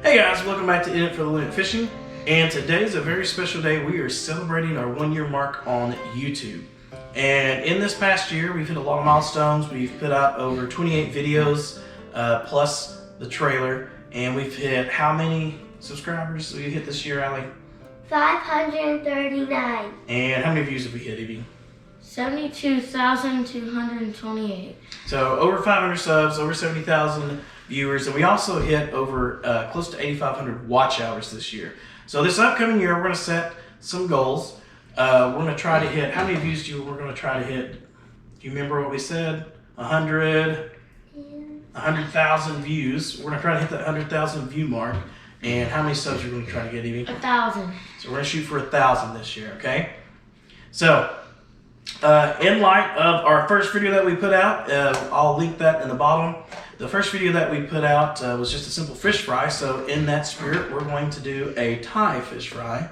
Hey guys, welcome back to In It for the Limit Fishing. And today is a very special day. We are celebrating our 1-year mark on YouTube. And in this past year, we've hit a lot of milestones. We've put out over 28 videos, plus the trailer. And we've hit how many subscribers we hit this year, Allie? 539. And how many views have we hit, Evie? 72,228. So over 500 subs, over 70,000 viewers, and we also hit over close to 8,500 watch hours this year. So this upcoming year, we're going to set some goals. We're going to try to hit, how many views we're going to try to hit? Do you remember what we said? 100,000 views. We're going to try to hit that 100,000 view mark. And how many subs are we going to try to get, Evie? 1,000. So we're going to shoot for 1,000 this year, okay? So, in light of our first video that we put out, I'll link that in the bottom. The first video that we put out was just a simple fish fry. So in that spirit, we're going to do a Thai fish fry.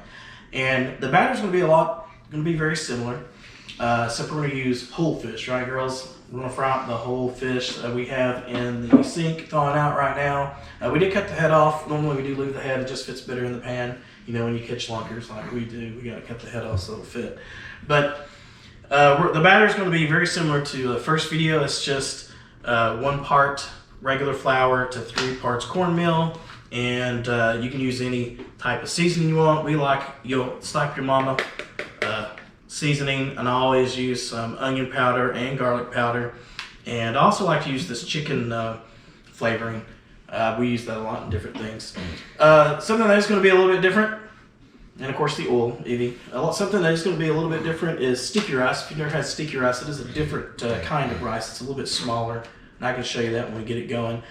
And the batter's going to be very similar. Except we're going to use whole fish, right girls? We're going to fry out the whole fish that we have in the sink thawing out right now. We did cut the head off. Normally we do leave the head. It just fits better in the pan. You know, when you catch lunkers like we do, we got to cut the head off so it'll fit. But the batter is going to be very similar to the first video. It's just 1 part regular flour to 3 parts cornmeal, and you can use any type of seasoning you want. We like slap your mama seasoning, and I always use some onion powder and garlic powder, and I also like to use this chicken flavoring. We use that a lot in different things. Something that is going to be a little bit different, and of course the oil, Evie. Something that is going to be a little bit different is sticky rice. If you've never had sticky rice, it is a different kind of rice. It's a little bit smaller, and I can show you that when we get it going.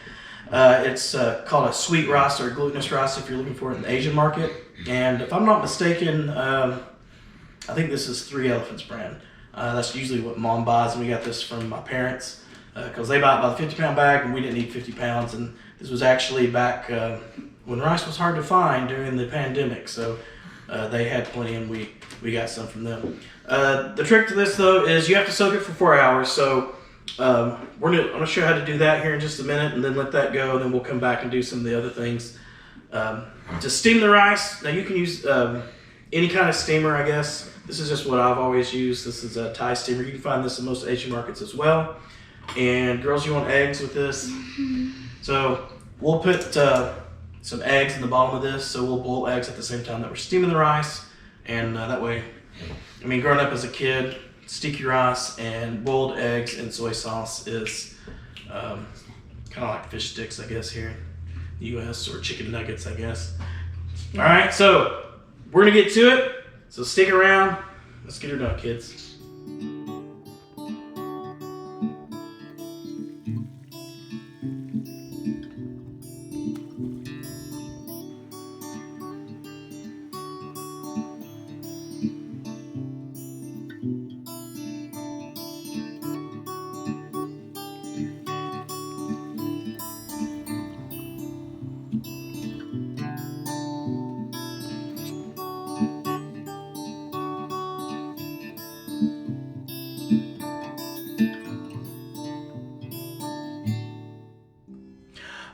It's called a sweet rice or a glutinous rice if you're looking for it in the Asian market. And if I'm not mistaken, I think this is 3 Elephants brand. That's usually what Mom buys, and we got this from my parents because they buy it by the 50-pound bag, and we didn't need 50 pounds. And this was actually back when rice was hard to find during the pandemic, so they had plenty, and we got some from them. The trick to this though is you have to soak it for 4 hours. So I'm gonna show you how to do that here in just a minute, and then let that go, and then we'll come back and do some of the other things. To steam the rice, now you can use any kind of steamer, I guess. This is just what I've always used. This is a Thai steamer. You can find this in most Asian markets as well. And girls, you want eggs with this? So we'll put some eggs in the bottom of this. So we'll boil eggs at the same time that we're steaming the rice. And that way, I mean, growing up as a kid, sticky rice and boiled eggs and soy sauce is kind of like fish sticks, I guess, here in the U.S., or chicken nuggets, I guess. All right, so we're gonna get to it. So stick around. Let's get her done, kids.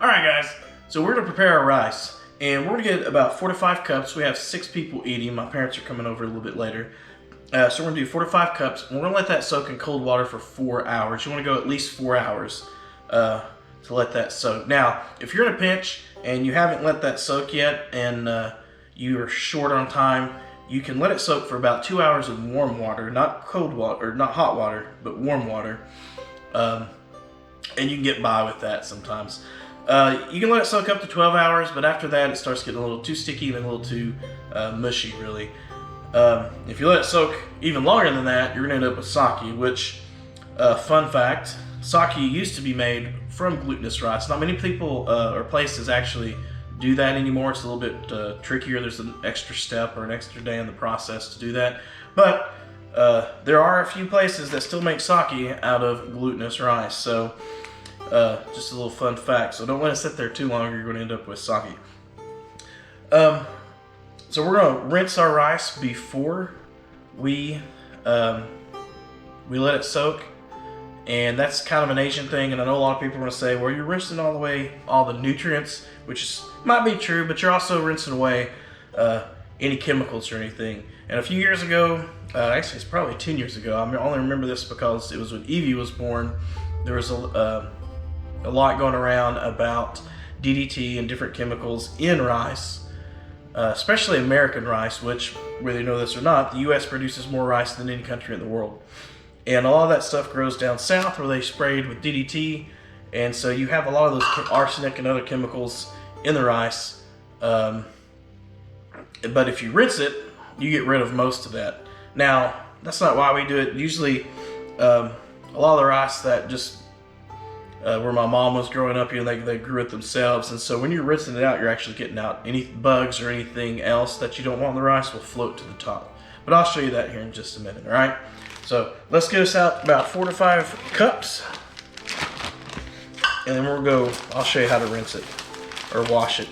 Alright guys, so we're going to prepare our rice, and we're going to get about 4 to 5 cups. We have 6 people eating. My parents are coming over a little bit later. So we're going to do 4 to 5 cups, and we're going to let that soak in cold water for 4 hours. You want to go at least 4 hours to let that soak. Now, if you're in a pinch and you haven't let that soak yet, and you are short on time, you can let it soak for about 2 hours in warm water, not cold water, or not hot water, but warm water. And you can get by with that sometimes. You can let it soak up to 12 hours, but after that it starts getting a little too sticky and a little too mushy, really. If you let it soak even longer than that, you're going to end up with sake, which, fun fact, sake used to be made from glutinous rice. Not many people or places actually do that anymore. It's a little bit trickier. There's an extra step or an extra day in the process to do that. But there are a few places that still make sake out of glutinous rice. So just a little fun fact. So don't let it sit there too long, or you're going to end up with sake. So we're going to rinse our rice before we let it soak. And that's kind of an Asian thing, and I know a lot of people are going to say, well, you're rinsing all the nutrients, which might be true, but you're also rinsing away any chemicals or anything. And a few years ago, actually it's probably 10 years ago, I only remember this because it was when Evie was born. There was a lot going around about DDT and different chemicals in rice, especially American rice, which, whether you know this or not, the U.S. produces more rice than any country in the world. And a lot of that stuff grows down south where they sprayed with DDT, and so you have a lot of those arsenic and other chemicals in the rice. But if you rinse it, you get rid of most of that. Now, that's not why we do it. Usually, a lot of the rice that just where my mom was growing up, they grew it themselves, and so when you're rinsing it out, you're actually getting out any bugs or anything else that you don't want in the rice will float to the top. But I'll show you that here in just a minute, all right? So let's get us out about 4 to 5 cups, and then I'll show you how to rinse it or wash it.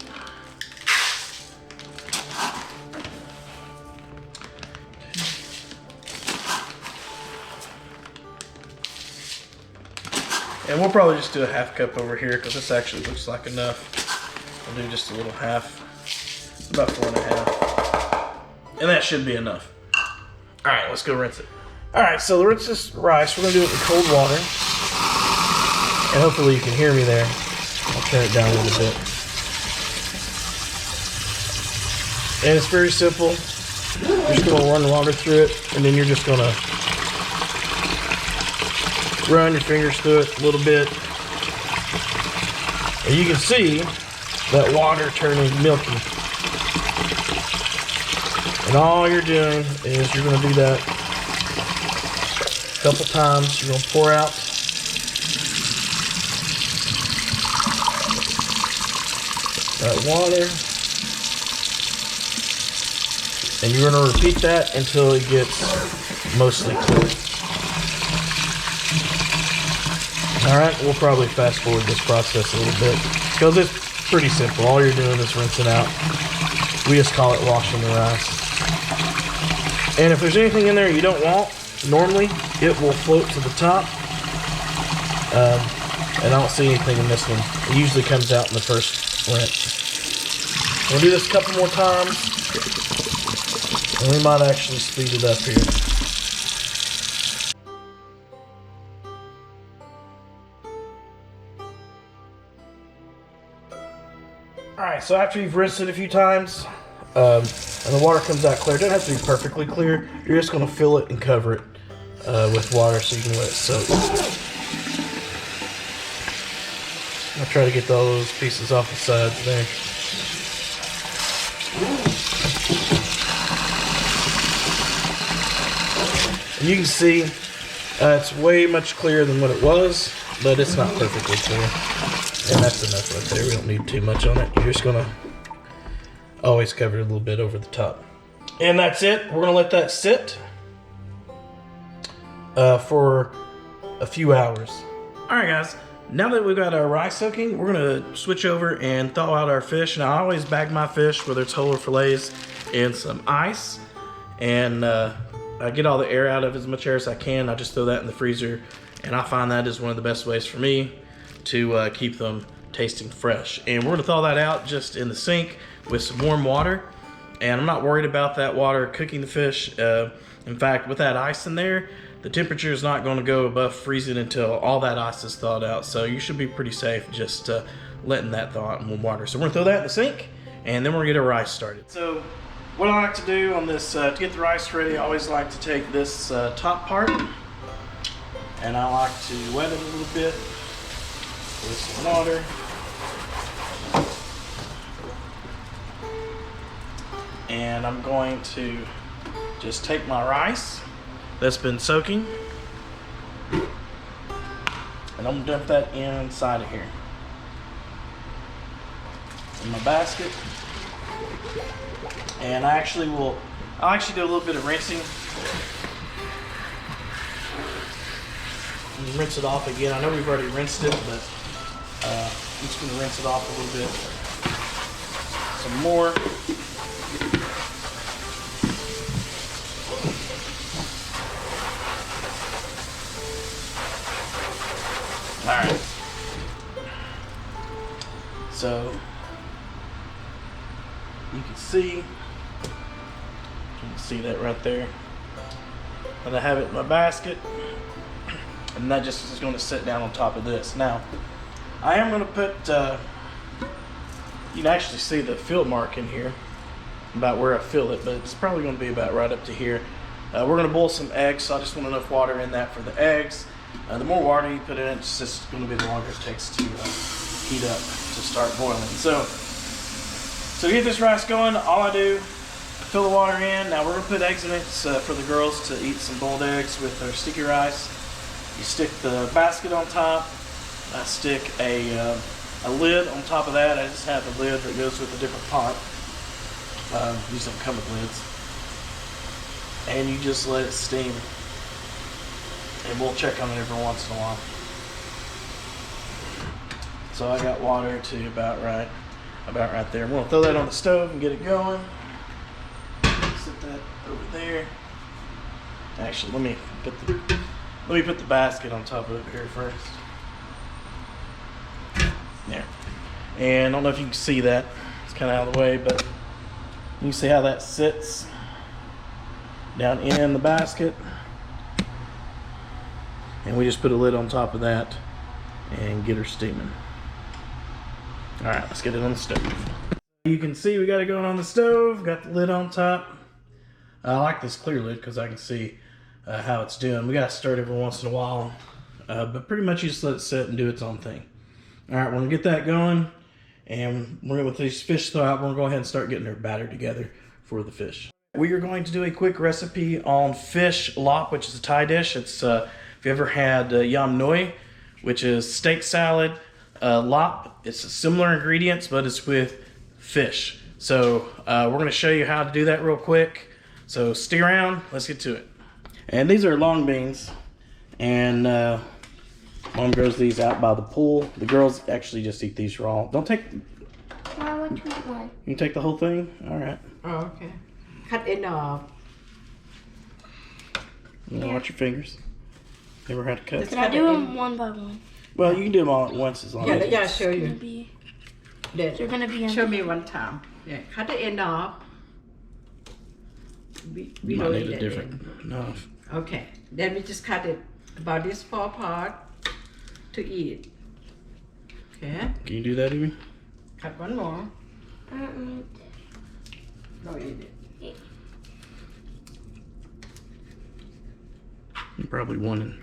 And we'll probably just do a half cup over here because this actually looks like enough. I'll do just a little half, about 4.5. And that should be enough. All right, let's go rinse it. All right, so to rinse this rice, we're gonna do it in cold water. And hopefully you can hear me there. I'll turn it down a little bit. And it's very simple. You're just gonna run water through it, and then you're just gonna run your fingers through it a little bit. And you can see that water turning milky. And all you're doing is you're gonna do that a couple times. You're gonna pour out that water, and you're gonna repeat that until it gets mostly clear. All right, we'll probably fast forward this process a little bit because it's pretty simple. All you're doing is rinsing out. We just call it washing the rice. And if there's anything in there you don't want, normally it will float to the top. And I don't see anything in this one. It usually comes out in the first rinse. We'll do this a couple more times, and we might actually speed it up here. Alright, so after you've rinsed it a few times, and the water comes out clear, it doesn't have to be perfectly clear, you're just going to fill it and cover it with water so you can let it soak. I'll try to get all those pieces off the sides there. And you can see it's way much clearer than what it was, but it's not perfectly clear. And that's enough right there. We don't need too much on it. You're just gonna always cover it a little bit over the top. And that's it. We're gonna let that sit for a few hours. All right, guys. Now that we've got our rice soaking, we're gonna switch over and thaw out our fish. Now I always bag my fish, whether it's whole or fillets, in some ice, and I get all the air out of as much air as I can. I just throw that in the freezer, and I find that is one of the best ways for me to keep them tasting fresh. And we're gonna thaw that out just in the sink with some warm water. And I'm not worried about that water cooking the fish. In fact, with that ice in there, the temperature is not gonna go above freezing until all that ice is thawed out. So you should be pretty safe just letting that thaw out in warm water. So we're gonna throw that in the sink, and then we're gonna get our rice started. So what I like to do on this, to get the rice ready, I always like to take this top part, and I like to wet it a little bit with some water. And I'm going to just take my rice that's been soaking, and I'm gonna dump that inside of here in my basket. And I'll actually do a little bit of rinsing. And rinse it off again. I know we've already rinsed it, but I'm just gonna rinse it off a little bit. Some more. Alright. So, you can see that right there. And I have it in my basket. And that just is going to sit down on top of this. Now, I am going to put, you can actually see the fill mark in here about where I fill it, but it's probably going to be about right up to here. We're going to boil some eggs, so I just want enough water in that for the eggs. The more water you put in it, it's just going to be the longer it takes to heat up to start boiling. So to get this rice going, all I do, fill the water in. Now we're going to put eggs in it for the girls to eat some boiled eggs with their sticky rice. You stick the basket on top. I stick a lid on top of that. I just have a lid that goes with a different pot. These don't come with lids. And you just let it steam. And we'll check on it every once in a while. So I got water to about right there. I'm gonna throw that on the stove and get it going. Set that over there. Actually, let me put the basket on top of it here first. There. And I don't know if you can see that. It's kind of out of the way, but you can see how that sits down in the basket. And we just put a lid on top of that and get her steaming. All right, let's get it on the stove. You can see we got it going on the stove, got the lid on top. I like this clear lid because I can see how it's doing. We got to stir it every once in a while, but pretty much you just let it sit and do its own thing. All right, we're gonna get that going, and we're gonna, with these fish throw out, we're gonna go ahead and start getting our batter together for the fish. We are going to do a quick recipe on fish laap, which is a Thai dish. It's if you ever had yam noi, which is steak salad, laap. It's similar ingredients, but it's with fish. So we're going to show you how to do that real quick. So stick around. Let's get to it. And these are long beans, and Mom grows these out by the pool. The girls actually just eat these raw. Don't take. I want to eat one. You can take the whole thing. All right. Oh, okay. Cut it off. Watch your fingers. Never had to cut. Can I do them one by one? Well, you can do them all at once as long as. Yeah, I'll show you. They're gonna be. Show me one time. Yeah, cut the end off. We Might don't need eat a it different knife. Okay, then we just cut it about this far part to eat. Okay. Can you do that, Evie? Cut one more. Mm-mm. Don't eat it. Probably one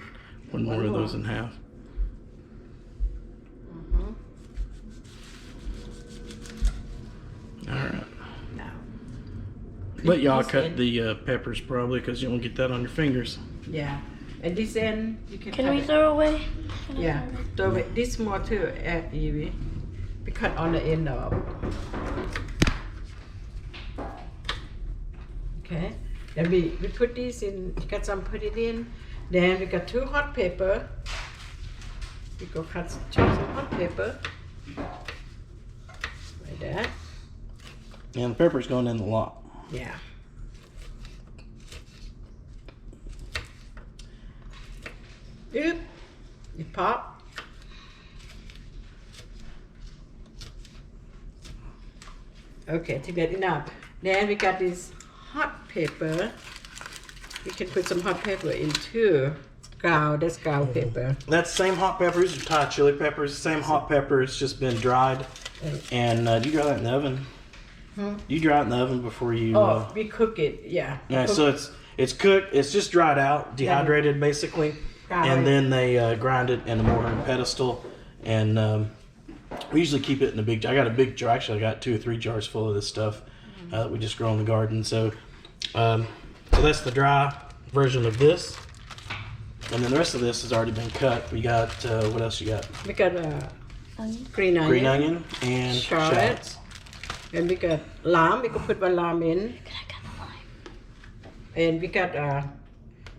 more of those in half. All right. Now. Let y'all cut the peppers probably because you don't get that on your fingers. Yeah, and this end you can. Can cut we it. throw away? Yeah, throw it. This more too, Evie. We cut on the end of. Okay. Then we put this in. You got some, put it in. Then we got 2 hot pepper. We go chop some hot pepper. Like that. And the pepper's going in the lot. Yeah. Oop. You pop. Okay, I think that's enough. Then we got this hot pepper. We can put some hot pepper in too. Ground, that's ground pepper. That's the same hot peppers, or Thai chili peppers. Same hot pepper, it's just been dried. And do you dry that in the oven? You dry it in the oven before you. We cook it, yeah. Yeah, so it's cooked. It's just dried out, dehydrated basically, and then they grind it in a mortar and pestle. And we usually keep it in a big jar. I got a big jar. Actually, I got 2 or 3 jars full of this stuff that we just grow in the garden. So, so that's the dry version of this. And then the rest of this has already been cut. We got what else you got? We got green onion. Green onion and shallots. shallots. And we got lamb. We could put one lamb in. And we got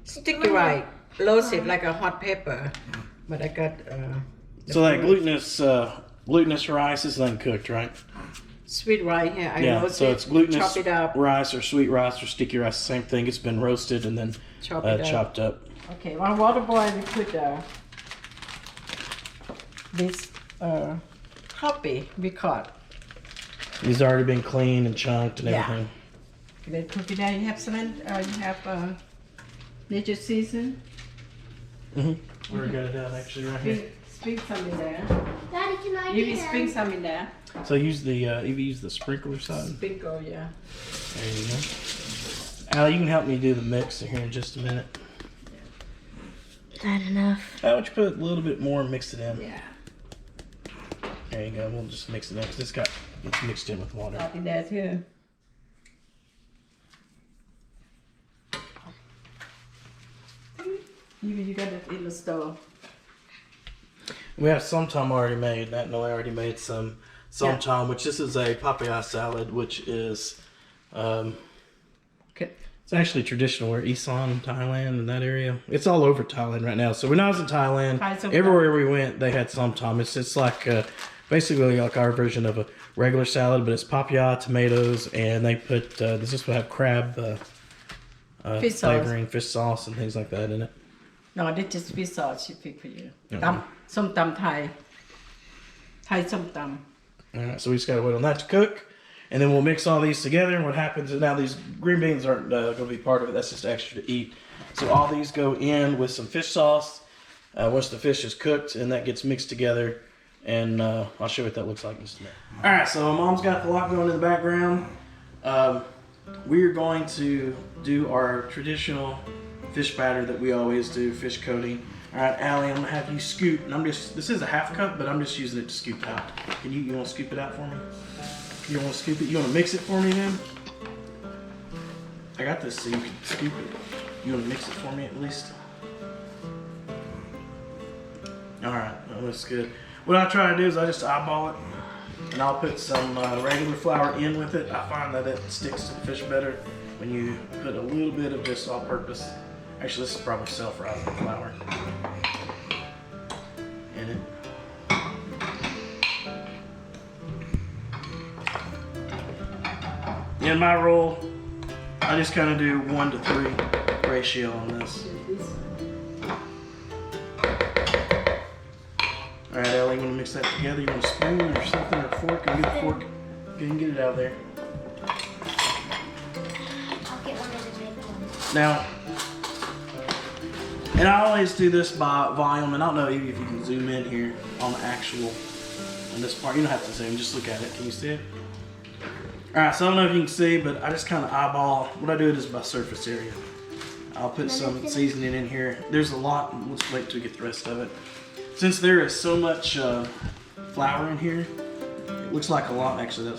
sticky rice, roasted like a hot pepper. But I got. So that glutinous rice is uncooked, right? Sweet rice here. I roast so it's glutinous chop it up. rice or sweet rice or sticky rice, same thing. It's been roasted and then chopped up. Okay, while water boil, we put this crappie we caught. These already been cleaned and chunked and Yeah. everything. Then cook it down. You have cilantro, you have nature season. Mm-hmm. We're good at that actually right here. Spring some in there. Daddy, can I You do can that? spring some in there. So use the you use the sprinkler side. Sprinkle, yeah. There you go. Allie, you can help me do the mix here in just a minute. Not enough. Why don't you put a little bit more and mix it in? Yeah. There you go. We'll just mix it in because it's mixed in with water. Salt in there too. You got it in the stove. We have somtam already made. That no, I already made some somtam, which this is a papaya salad, which is Okay. it's actually traditional. We're Isan, Thailand, in that area. It's all over Thailand right now. So when I was in Thailand, Thai somtam. everywhere we went, they had somtam. It's like basically like our version of a regular salad, but it's papaya, tomatoes, and they put this will have crab Fish sauce. flavoring, fish sauce, and things like that in it. No, this is fish sauce she picked for you. Okay. Some tam Thai. Thai some tam. All right, so we just got to wait on that to cook, and then we'll mix all these together. And what happens is now these green beans aren't going to be part of it. That's just extra to eat. So all these go in with some fish sauce. Once the fish is cooked, and that gets mixed together, and I'll show you what that looks like in just a minute. All right, so Mom's got the lot going in the background. We're going to do our traditional fish batter that we always do, fish coating. All right, Allie, I'm gonna have you scoop, and this is a half cup, but I'm just using it to scoop out. Can you want to scoop it out for me? You want to scoop it? You want to mix it for me then? I got this so you can scoop it. You want to mix it for me at least? All right, that looks good. What I try to do is I just eyeball it, and I'll put some regular flour in with it. I find that it sticks to the fish better when you put a little bit of this all-purpose. Actually, this is probably self-rising flour in it. In my roll, I just kind of do 1 to 3 ratio on this. All right, Ellie, you want to mix that together? You want a spoon or something, or a fork? Can you get the fork? You can get it out of there. I'll get one of the big ones. Now, and I always do this by volume, and I don't know if you can zoom in here on the actual, on this part. You don't have to zoom, just look at it. Can you see it? All right, so I don't know if you can see, but I just kind of eyeball. What I do is by surface area. I'll put some seasoning in here. There's a lot. Let's wait till we get the rest of it. Since there is so much flour in here, it looks like a lot. Actually,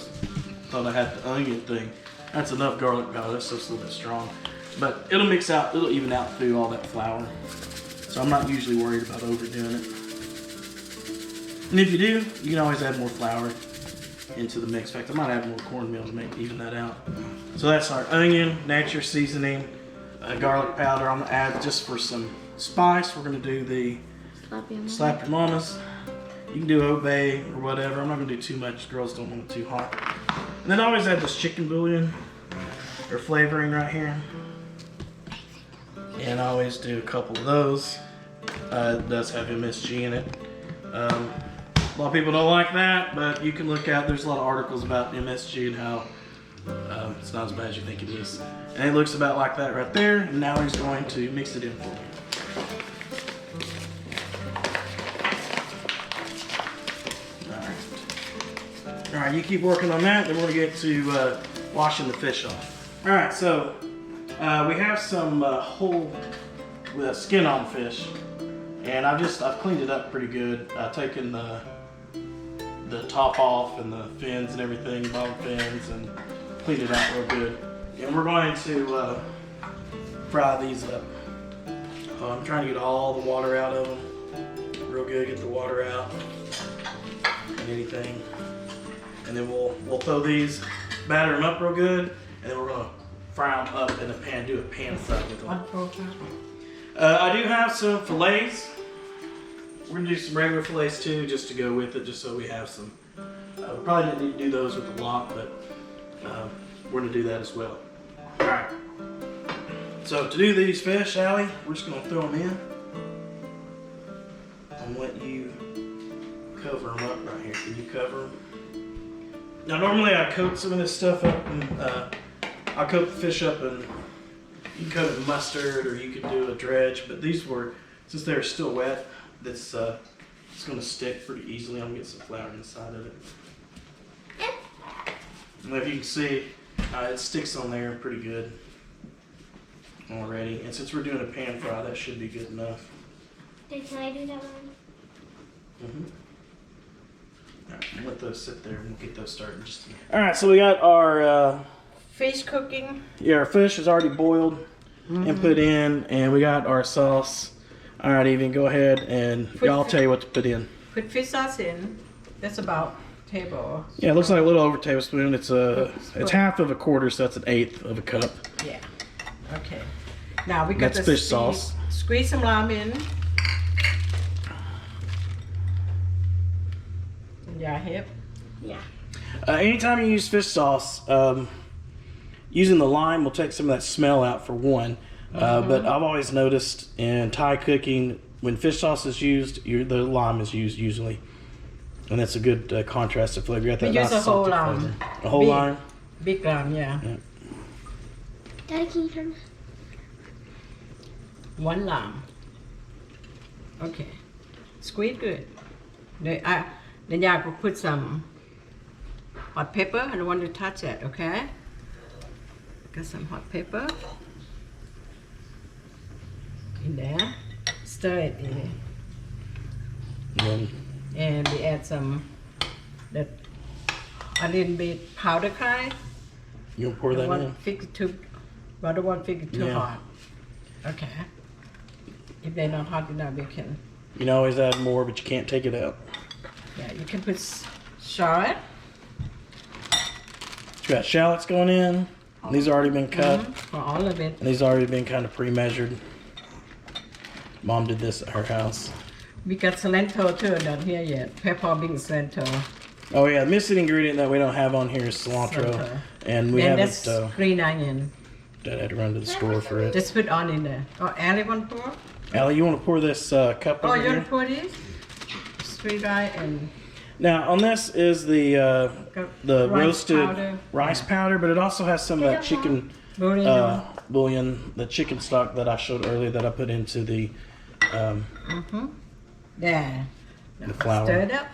thought I had the onion thing. That's enough garlic powder. That's just a little bit strong. But it'll mix out, it'll even out through all that flour. So I'm not usually worried about overdoing it. And if you do, you can always add more flour into the mix. In fact, I might add more cornmeal to make even that out. So that's our onion, nature seasoning, garlic powder. I'm gonna add just for some spice. We're gonna do the slap your mamas. You can do obey or whatever. I'm not gonna do too much. Girls don't want it too hot. And then I always add this chicken bouillon or flavoring right here. And I always do a couple of those. It does have MSG in it. A lot of people don't like that, but you can look out. There's a lot of articles about MSG and how it's not as bad as you think it is. And it looks about like that right there. And now he's going to mix it in for me. All right, you keep working on that. Then we're gonna get to washing the fish off. All right, so we have some whole skin on fish, and I've cleaned it up pretty good. I've taken the top off and the fins and everything, bottom fins, and cleaned it out real good. And we're going to fry these up. I'm trying to get all the water out of them, real good. Get the water out and anything. And then we'll throw these, batter them up real good, and then we're gonna fry them up in a pan, do a pan fry with them. I do have some fillets. We're gonna do some regular fillets too, just to go with it, just so we have some. We probably didn't need to do those with the laap, but we're gonna do that as well. All right. So to do these fish, Allie, we're just gonna throw them in. I'm gonna let you cover them up right here. Can you cover them? Now normally I coat some of this stuff up and I'll coat the fish up and you can coat it in mustard or you could do a dredge, but these were, since they're still wet, it's going to stick pretty easily. I'm going to get some flour inside of it. And if you can see, it sticks on there pretty good already. And since we're doing a pan fry, that should be good enough. Can I do that one? Alright, we'll let those sit there and we'll get those started in just a minute. Alright, so we got our Fish cooking. yeah, our fish is already boiled and put in, and we got our sauce. Alright, Evie, go ahead and I'll tell you what to put in. Put fish sauce in. That's about table. Yeah, it looks like a little over a tablespoon. It's half of a quarter, so that's an eighth of a cup. Yeah. Okay. Now we got That's the fish sauce. Squeeze some lime in. Yeah, hip. Yeah. Anytime you use fish sauce, using the lime will take some of that smell out for one. But I've always noticed in Thai cooking, when fish sauce is used, the lime is used usually. And that's a good contrast to flavor. You got that We nice use a whole salty lime. flavor. A whole lime? Big lime, yeah. Daddy, can you turn? One lime. Okay. Squeeze good. Then I will put some hot pepper. I don't want to touch it, okay? Got some hot pepper in there. Stir it in. And we add a little bit powder kind. You want to pour that in? I don't want to fix it too hot. Okay. If they're not hot enough, you can. You can always add more, but you can't take it out. Yeah, you can put shallot. You got shallots going in. These have already been cut. For all of it. And these already been kind of pre-measured. Mom did this at her house. We got cilantro too, not here yet. Pepper being cilantro. Oh yeah, the missing ingredient that we don't have on here is cilantro. And we haven't that's green onion. Dad had to run to the store for it. Just put on in there. Oh, Allie want to pour? Allie, you want to pour this cup over Oh, you here? want to pour this? Sweet rye and... Now, on this is the rice roasted powder. rice powder, but it also has some of that chicken bouillon, the chicken stock that I showed earlier that I put into the There. the flour. Stir it up.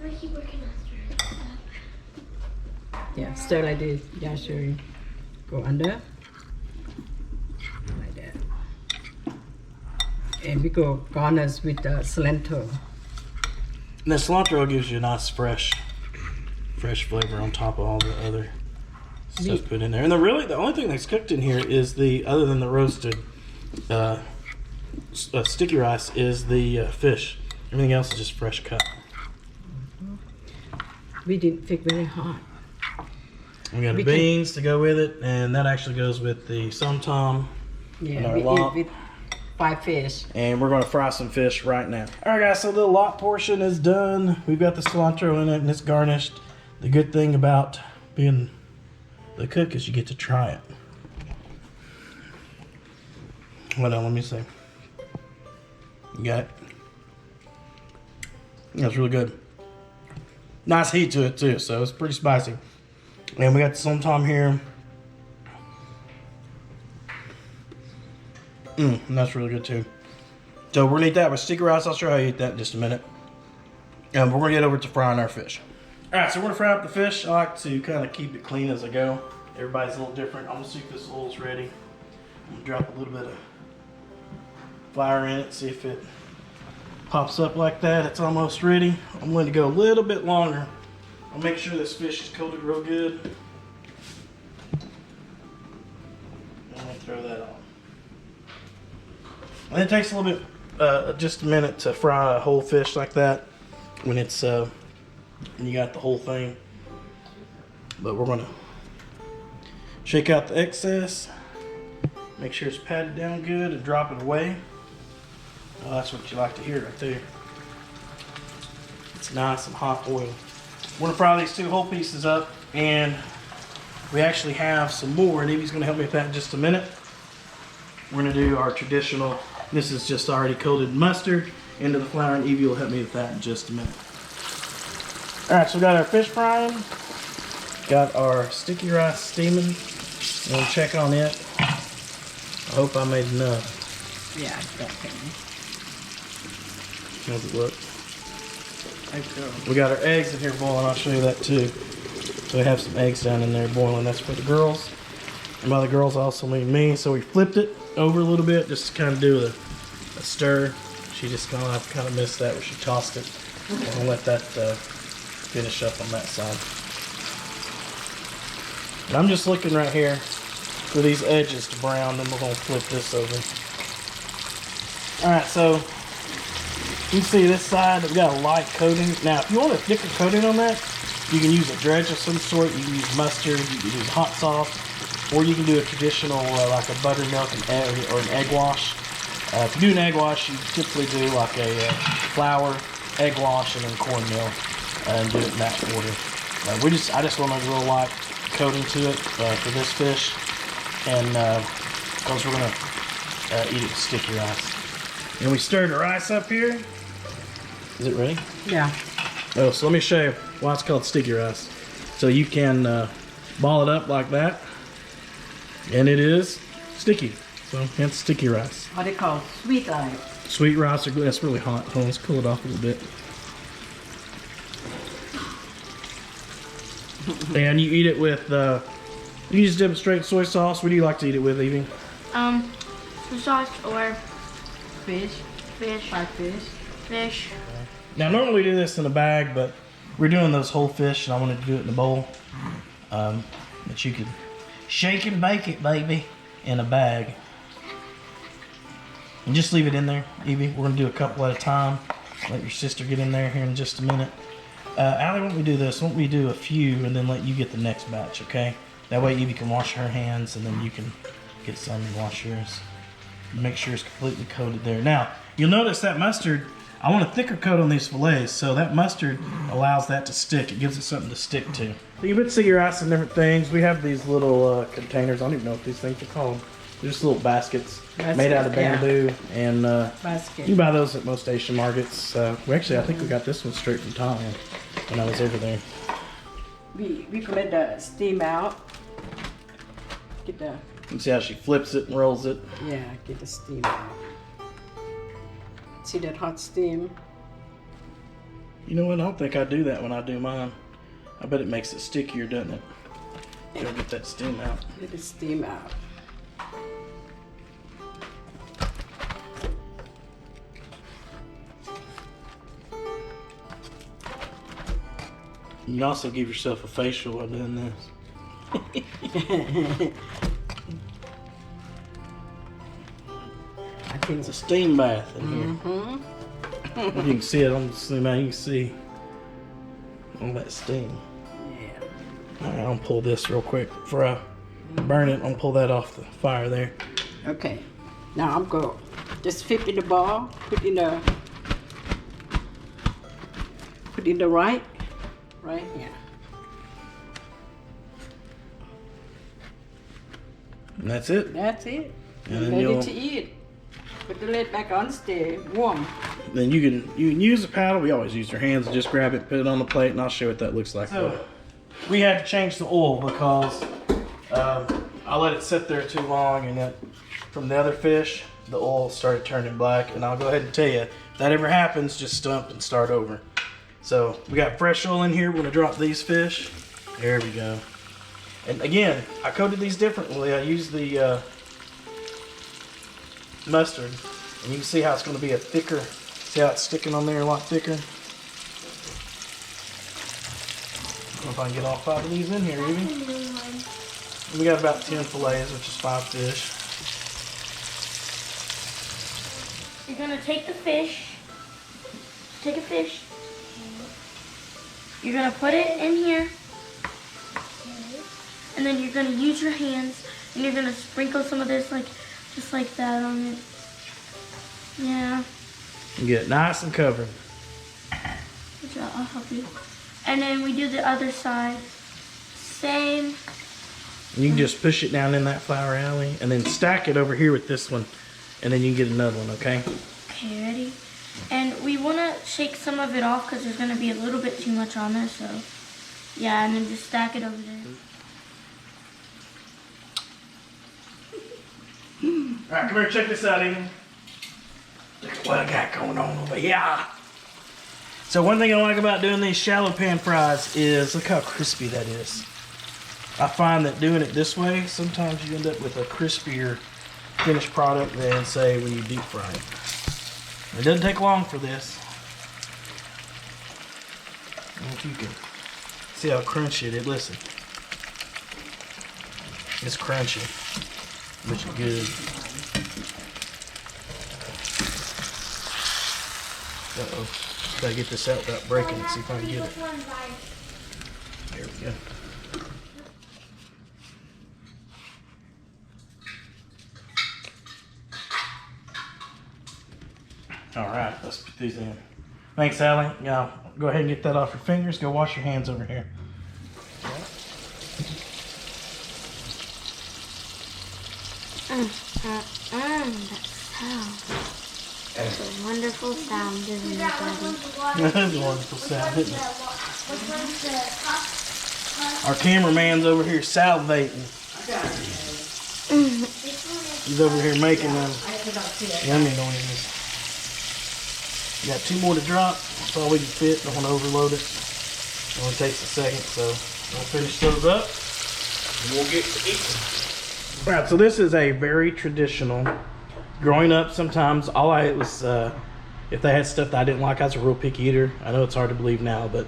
I keep working on stirring. Yeah, stir like this. Yeah, sure. Go under. Like that. And we go garnish with cilantro. And the cilantro gives you a nice fresh flavor on top of all the other stuff put in there. And the only thing that's cooked in here is other than the roasted sticky rice, is the fish. Everything else is just fresh cut. We didn't think very hot. We got the beans to go with it, and that actually goes with the somtom. Yeah, our we laap. eat with 5 fish. And we're going to fry some fish right now. All right, guys, so the laap portion is done. We've got the cilantro in it, and it's garnished. The good thing about being the cook is you get to try it. Hold on, let me see. You got it? That's really good. Nice heat to it, too, so it's pretty spicy. And we got the somtom here. And that's really good too. So we're gonna eat that with sticky rice. I'll show you how you eat that in just a minute. And we're gonna get over to frying our fish. All right, so we're gonna fry up the fish. I like to kind of keep it clean as I go. Everybody's a little different. I'm gonna see if this oil's ready. I'm gonna drop a little bit of flour in it, see if it pops up like that. It's almost ready. I'm going to go a little bit longer. I'll make sure this fish is coated real good. I'm gonna throw that on. And it takes a little bit, just a minute to fry a whole fish like that when it's, when you got the whole thing. But we're gonna shake out the excess, make sure it's patted down good, and drop it away. Oh, that's what you like to hear right there. It's nice and hot oil. We're gonna fry these 2 whole pieces up, and we actually have some more, and Evie's gonna help me with that in just a minute. We're gonna do our traditional This is just already coated mustard into the flour, and Evie will help me with that in just a minute. All right, so we got our fish frying, got our sticky rice steaming. We'll check on it. I hope I made enough. Yeah, it's okay. How's it look? Okay. We got our eggs in here boiling. I'll show you that too. So we have some eggs down in there boiling. That's for the girls. And by the girls, I also mean me. So we flipped it over a little bit just to kind of do a stir. She just kind of missed that where she tossed it. And I'll let that finish up on that side. And I'm just looking right here for these edges to brown, then we're going to flip this over. Alright, so you can see this side, we got a light coating. Now, if you want a thicker coating on that, you can use a dredge of some sort. You can use mustard, you can use hot sauce, or you can do a traditional, like a buttermilk and egg, or an egg wash. If you do an egg wash, you typically do like a flour, egg wash, and then cornmeal, and do it in that order. I just want a real light coating to it for this fish, and because we're gonna eat it with sticky rice. And we stirred the rice up here. Is it ready? Yeah. Oh, so let me show you why it's called sticky rice. So you can ball it up like that, and it is sticky. So hence sticky rice. What they call sweet rice. Sweet rice are good. That's really hot. Hold on, let's cool it off a little bit. And you eat it with, you just dip it straight in soy sauce. What do you like to eat it with, Evie? Soy sauce or Fish. Fried fish. fish. Now, normally we do this in a bag, but we're doing those whole fish, and I wanted to do it in a bowl. But you could shake and bake it, baby, in a bag. And just leave it in there, Evie. We're going to do a couple at a time. Let your sister get in there here in just a minute. Allie, why don't we do this? Why don't we do a few and then let you get the next batch, okay? That way Evie can wash her hands, and then you can get some and wash yours. Make sure it's completely coated there. Now, you'll notice that mustard, I want a thicker coat on these fillets, so that mustard allows that to stick. It gives it something to stick to. So you put sticky rice in different things. We have these little containers. I don't even know what these things are called. They're just little baskets made out of bamboo. Yeah. And you can buy those at most Asian markets. Actually, I think we got this one straight from Thailand when I was over there. We can let the steam out. Get the... You can see how she flips it and rolls it. Yeah, get the steam out. See that hot steam? You know what? I don't think I do that when I do mine. I bet it makes it stickier, doesn't it? Gotta get that steam out. Get the steam out. You can also give yourself a facial while doing this. I think It's a steam bath in here. If you can see it on the steam out, you can see all that steam. Yeah. All right, I'll pull this real quick before I burn it. I'll pull that off the fire there. Okay. Now I'm going just flip in the ball, put in the right here. And that's it. That's it. And then Ready to eat. Put the lid back on, stay warm. Then you can use a paddle. We always use our hands and just grab it, put it on the plate, and I'll show you what that looks like. So we had to change the oil because I let it sit there too long, and from the other fish, the oil started turning black. And I'll go ahead and tell you, if that ever happens, just stump and start over. So we got fresh oil in here. We're gonna drop these fish. There we go. And again, I coated these differently. I used the mustard, and you can see how it's going to be a thicker. See how it's sticking on there a lot thicker. I don't know if I can get all 5 of these in here, even. We got about 10 fillets, which is 5 fish. You're gonna take the fish. Take a fish. You're gonna put it in here. And then you're gonna use your hands and you're gonna sprinkle some of this just like that on it. Yeah. And get it nice and covered. Good job, I'll help you. And then we do the other side. Same. And you can just push it down in that flour alley and then stack it over here with this one. and then you can get another one, okay? Okay, ready? And we want to shake some of it off because there's going to be a little bit too much on there, so yeah, and then just stack it over there. Alright, come here, check this out, Eden. Look at what I got going on over here. So one thing I like about doing these shallow pan fries is look how crispy that is. I find that doing it this way, sometimes you end up with a crispier finished product than say when you deep fry it. It doesn't take long for this. I don't know if you can see how crunchy it is. Listen. It's crunchy. Which is good. Uh-oh. Gotta get this out without breaking it. See if I can get it. There we go. Alright, let's put these in. Thanks, Allie. Now, go ahead and get that off your fingers. Go wash your hands over here. That sound. It's a wonderful sound, isn't it, Daddy? That is a wonderful sound, isn't it? Our cameraman's over here salivating. He's over here making them yummy noises. We got 2 more to drop. That's all we can fit. Don't want to overload it. It only takes a second, so we'll finish those up and we'll get to eating. Alright, so this is a very traditional. Growing up, sometimes all I ate was, if they had stuff that I didn't like, I was a real picky eater. I know it's hard to believe now, but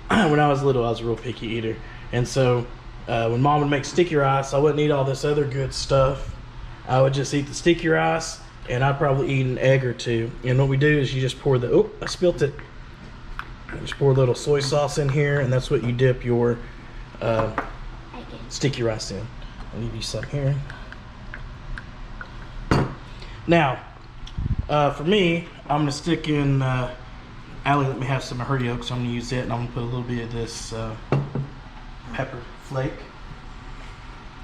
when I was little, I was a real picky eater. And so when Mom would make sticky rice, I wouldn't eat all this other good stuff. I would just eat the sticky rice, and I'd probably eat an egg or 2. And what we do is you just pour the, oh, I spilt it. Just pour a little soy sauce in here, and that's what you dip your sticky rice in. I'll leave you some here. Now, for me, I'm gonna stick in, Allie let me have some of her yolk, so I'm gonna use it, and I'm gonna put a little bit of this pepper flake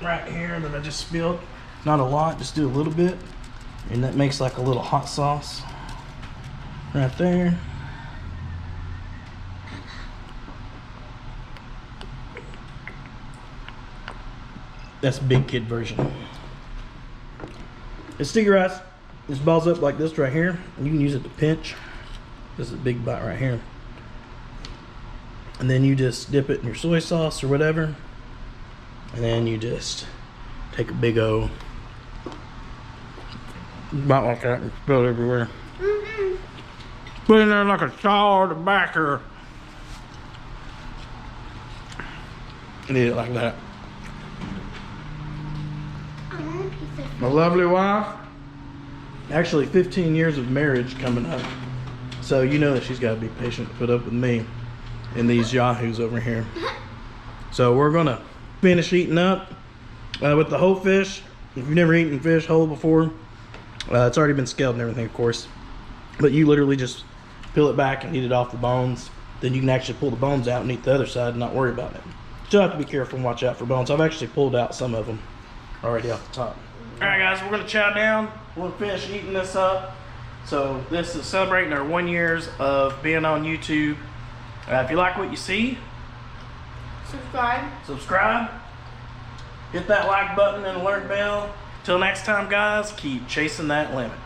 right here that I just spilled. Not a lot, just do a little bit. And that makes like a little hot sauce right there. That's big kid version. It's sticky rice. This balls up like this right here. You can use it to pinch. This is a big bite right here. And then you just dip it in your soy sauce or whatever. And then you just take a big O. About like that and spill it everywhere. Put it in there like a saw to backer. And eat it like that. My lovely wife. Actually 15 years of marriage coming up. So you know that she's got to be patient to put up with me and these yahoos over here. So we're gonna finish eating up with the whole fish. If you've never eaten fish whole before, it's already been scaled and everything, of course. But you literally just peel it back and eat it off the bones. Then you can actually pull the bones out and eat the other side and not worry about it. Still have to be careful and watch out for bones. I've actually pulled out some of them already off the top. Alright guys, we're gonna chow down. We're gonna finish eating this up. So this is celebrating our 1 year of being on YouTube. If you like what you see, subscribe, hit that like button and alert bell. Till next time guys, keep chasing that limit.